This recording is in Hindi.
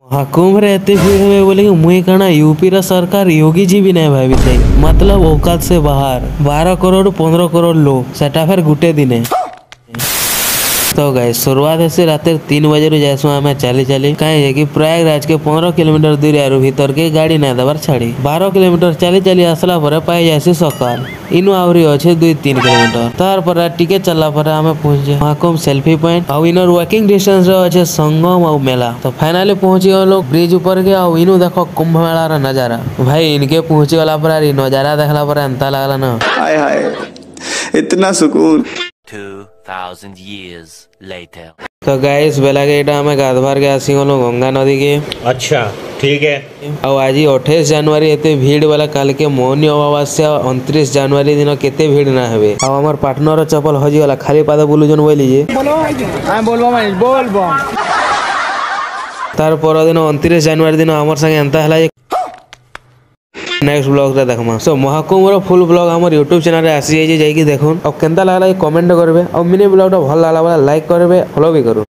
महाकुंभ रे एते भीड़ हुए बोले कि मुई कणा यूपी रा सरकार योगी जी भी नहीं भाभी थे मतलब औकात से बाहर 12 करोड़ 15 करोड़ लोग सेटा फिर गुटे दिने। तो गाइस शुरुआत है रात 3 बजे रू जायसु आमे चली चली कहीं कि प्रयागराज के 15 किलोमीटर दूर यारू भीतर के गाड़ी ना दबार छाड़ी 12 किलोमीटर चली चली आसला पर पाई जासी सकाल इनु आवरी अच्छे 2-3 किलोमीटर तार पर टिके चलला पर आमे पहुंचे महाकुंभ सेल्फी पॉइंट और इनर वॉकिंग डिस्टेंस रे अच्छे संगम और मेला। तो फाइनली पहुंची गलो ब्रिज ऊपर के और इनु देखो कुंभ मेला रा नजारा भाई इनके पहुंची गला पर नजारा देखला पर अंता लागला ना हाय हाय इतना सुकून। 2000 years later। तो गाइस बेला के एटा हमें गाधवार के आसी गलो गंगा नदी के। अच्छा ठीक है। और आज 28 जनवरी एते भीड़ वाला काल के मौनी अमावास्या 29 जनवरी दिन केते भीड़ ना हेबे। और हमर पार्टनर चप्पल हजी वाला खाली पादा बोलु जन बोली जे बोलबो तार पर दिन 29 जनवरी दिन हमर संगे अंता हला नेक्स्ट ब्लॉग रे देखमा। सो महाकुंभ रो फुल ब्लॉग हमर YouTube चैनल रे आसी जाई जे जाई कि देखुन और केनता लागला कमेंट करबे और मिनी ब्लॉग तो भल लागला लाइक करबे फॉलो भी करू।